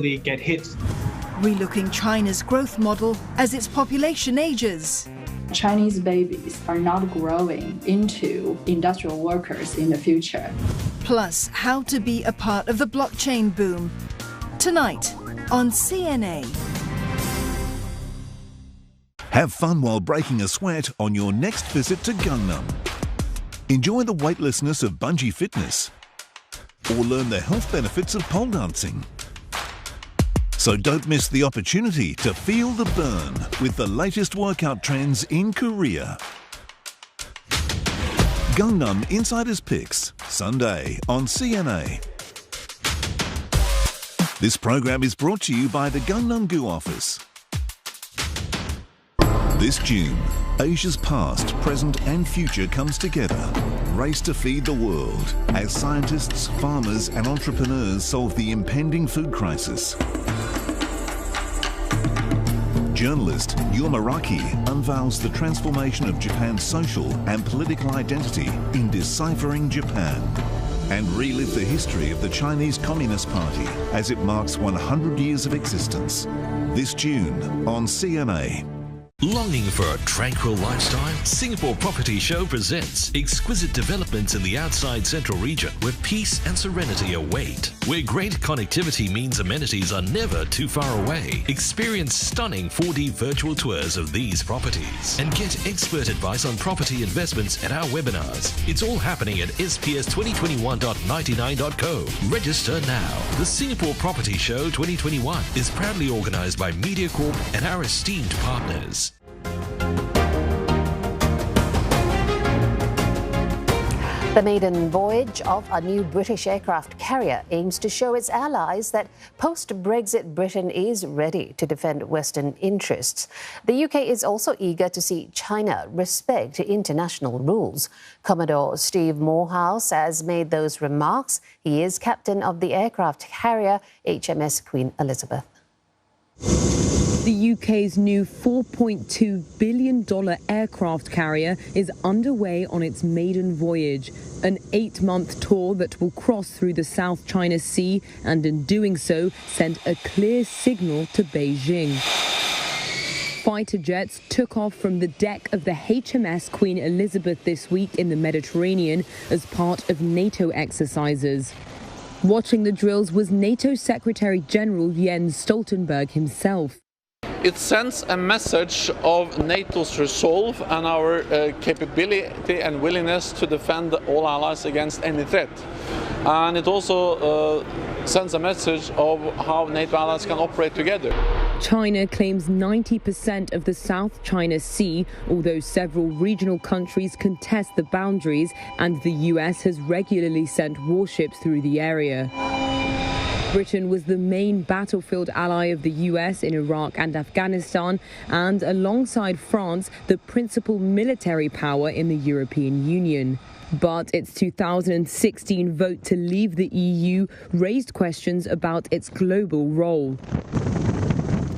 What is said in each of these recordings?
get hit. Relooking China's growth model as its population ages. Chinese babies are not growing into industrial workers in the future. Plus, how to be a part of the blockchain boom. Tonight on CNA. Have fun while breaking a sweat on your next visit to Gangnam. Enjoy the weightlessness of bungee fitness. Or learn the health benefits of pole dancing. So don't miss the opportunity to feel the burn with the latest workout trends in Korea. Gangnam Insiders Picks, Sunday on CNA. This program is brought to you by the Gangnam-gu office. This June, Asia's past, present and future comes together. Race to feed the world as scientists, farmers and entrepreneurs solve the impending food crisis. Journalist Yuma Raki unveils the transformation of Japan's social and political identity in Deciphering Japan, and relive the history of the Chinese Communist Party as it marks 100 years of existence. This June on CNA. Longing for a tranquil lifestyle? Singapore Property Show presents exquisite developments in the outside central region where peace and serenity await. Where great connectivity means amenities are never too far away. Experience stunning 4D virtual tours of these properties and get expert advice on property investments at our webinars. It's all happening at sps2021.99.co. Register now. The Singapore Property Show 2021 is proudly organized by MediaCorp and our esteemed partners. The maiden voyage of a new British aircraft carrier aims to show its allies that post-Brexit Britain is ready to defend Western interests. The UK is also eager to see China respect international rules. Commodore Steve Morehouse has made those remarks. He is captain of the aircraft carrier HMS Queen Elizabeth. The UK's new $4.2 billion aircraft carrier is underway on its maiden voyage, an 8-month tour that will cross through the South China Sea and in doing so send a clear signal to Beijing. Fighter jets took off from the deck of the HMS Queen Elizabeth this week in the Mediterranean as part of NATO exercises. Watching the drills was NATO Secretary General Jens Stoltenberg himself. It sends a message of NATO's resolve and our capability and willingness to defend all allies against any threat. And it also sends a message of how NATO allies can operate together. China claims 90% of the South China Sea, although several regional countries contest the boundaries, and the US has regularly sent warships through the area. Britain was the main battlefield ally of the US in Iraq and Afghanistan, and alongside France, the principal military power in the European Union. But its 2016 vote to leave the EU raised questions about its global role.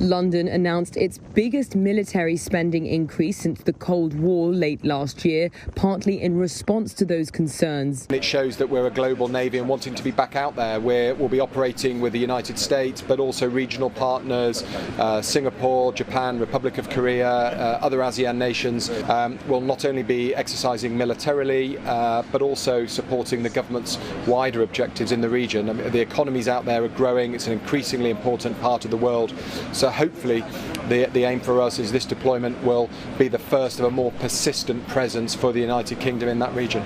London announced its biggest military spending increase since the Cold War late last year, partly in response to those concerns. It shows that we're a global navy and wanting to be back out there. We'll be operating with the United States, but also regional partners, Singapore, Japan, Republic of Korea, other ASEAN nations. Will not only be exercising militarily, but also supporting the government's wider objectives in the region. I mean, the economies out there are growing. It's an increasingly important part of the world. So hopefully the aim for us is this deployment will be the first of a more persistent presence for the United Kingdom in that region.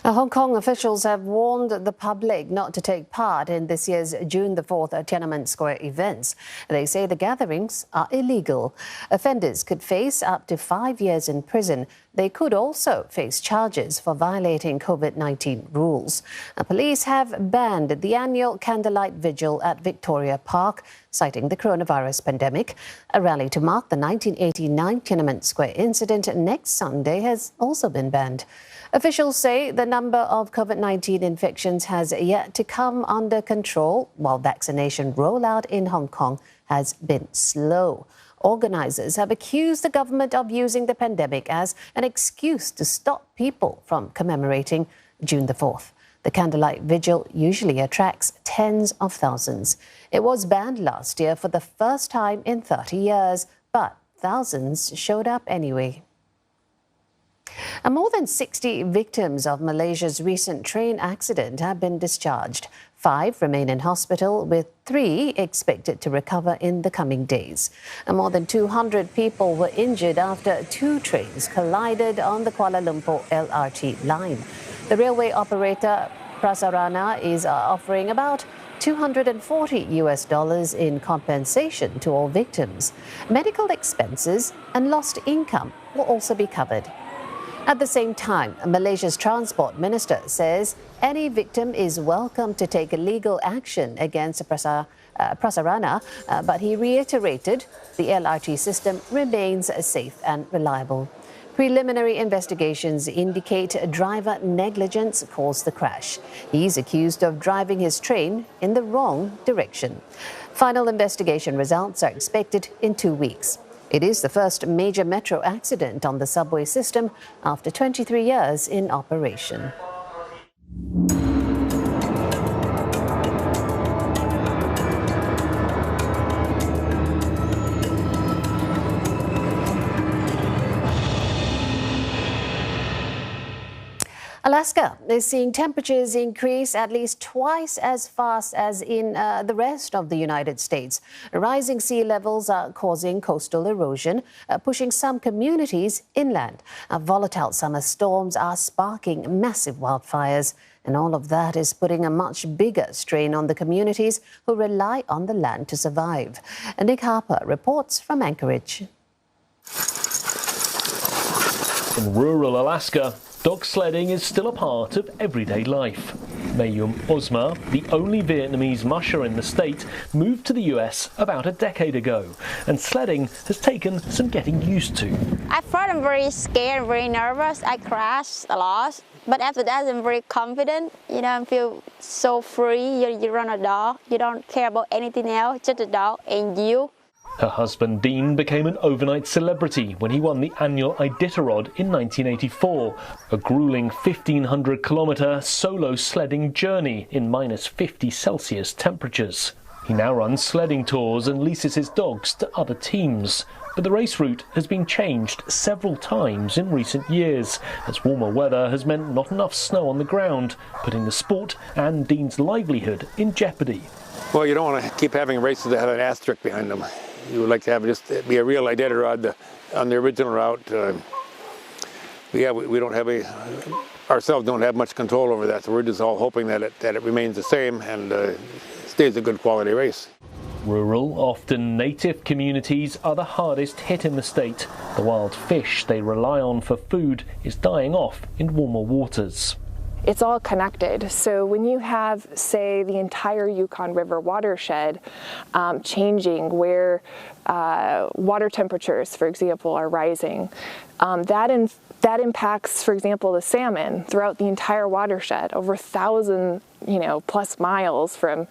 Hong Kong officials have warned the public not to take part in this year's June the 4th Tiananmen Square events. They say the gatherings are illegal. Offenders could face up to 5 years in prison. They could also face charges for violating COVID-19 rules. Police have banned the annual candlelight vigil at Victoria Park, citing the coronavirus pandemic. A rally to mark the 1989 Tiananmen Square incident next Sunday has also been banned. Officials say the number of COVID-19 infections has yet to come under control, while vaccination rollout in Hong Kong has been slow. Organisers have accused the government of using the pandemic as an excuse to stop people from commemorating June the 4th. The candlelight vigil usually attracts tens of thousands. It was banned last year for the first time in 30 years, but thousands showed up anyway. And more than 60 victims of Malaysia's recent train accident have been discharged. 5 remain in hospital, with 3 expected to recover in the coming days. And more than 200 people were injured after 2 trains collided on the Kuala Lumpur LRT line. The railway operator Prasarana is offering about $240 in compensation to all victims. Medical expenses and lost income will also be covered. At the same time, Malaysia's transport minister says any victim is welcome to take legal action against Prasarana, but he reiterated the LRT system remains safe and reliable. Preliminary investigations indicate driver negligence caused the crash. He's accused of driving his train in the wrong direction. Final investigation results are expected in 2 weeks. It is the first major metro accident on the subway system after 23 years in operation. Alaska is seeing temperatures increase at least twice as fast as in the rest of the United States. Rising sea levels are causing coastal erosion, pushing some communities inland. Volatile summer storms are sparking massive wildfires, and all of that is putting a much bigger strain on the communities who rely on the land to survive. Nick Harper reports from Anchorage. In rural Alaska, dog sledding is still a part of everyday life. Mayum Osma, the only Vietnamese musher in the state, moved to the US about a decade ago, and sledding has taken some getting used to. At first I'm very scared and very nervous. I crashed a lot, but after that I'm very confident. You know, I feel so free. You run a dog, you don't care about anything else, just a dog and you. Her husband Dean became an overnight celebrity when he won the annual Iditarod in 1984, a grueling 1,500-kilometre solo sledding journey in minus 50 Celsius temperatures. He now runs sledding tours and leases his dogs to other teams. But the race route has been changed several times in recent years, as warmer weather has meant not enough snow on the ground, putting the sport and Dean's livelihood in jeopardy. Well, you don't want to keep having races that have an asterisk behind them. You would like to have it just be a real Iditarod on the original route. We don't have ourselves don't have much control over that, so we're just all hoping that it remains the same and stays a good quality race. Rural, often native communities are the hardest hit in the state. The wild fish they rely on for food is dying off in warmer waters. It's all connected. So when you have, say, the entire Yukon River watershed changing, where water temperatures, for example, are rising, that impacts, for example, the salmon throughout the entire watershed, over 1,000, plus miles from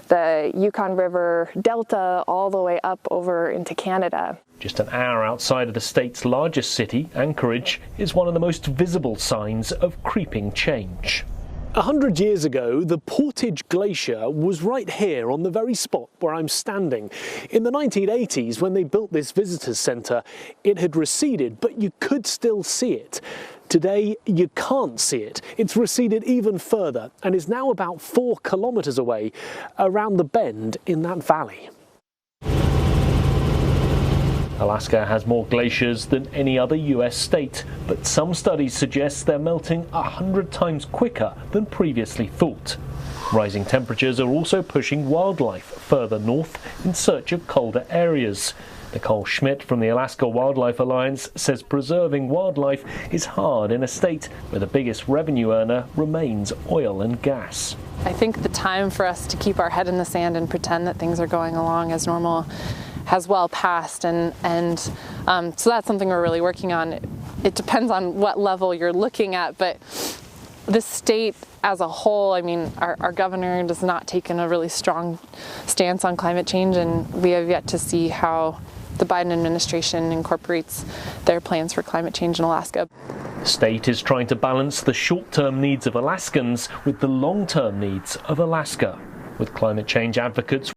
the Yukon River Delta all the way up over into Canada. Just an hour outside of the state's largest city, Anchorage, is one of the most visible signs of creeping change. 100 years ago, the Portage Glacier was right here on the very spot where I'm standing. In the 1980s, when they built this visitors centre, it had receded, but you could still see it. Today, you can't see it. It's receded even further and is now about 4 kilometres away around the bend in that valley. Alaska has more glaciers than any other US state, but some studies suggest they're melting 100 times quicker than previously thought. Rising temperatures are also pushing wildlife further north in search of colder areas. Nicole Schmidt from the Alaska Wildlife Alliance says preserving wildlife is hard in a state where the biggest revenue earner remains oil and gas. I think the time for us to keep our head in the sand and pretend that things are going along as normal has well passed, and so that's something we're really working on. It depends on what level you're looking at, but the state as a whole, I mean, our governor does not take in a really strong stance on climate change, and we have yet to see how the Biden administration incorporates their plans for climate change in Alaska. The state is trying to balance the short-term needs of Alaskans with the long-term needs of Alaska, with climate change advocates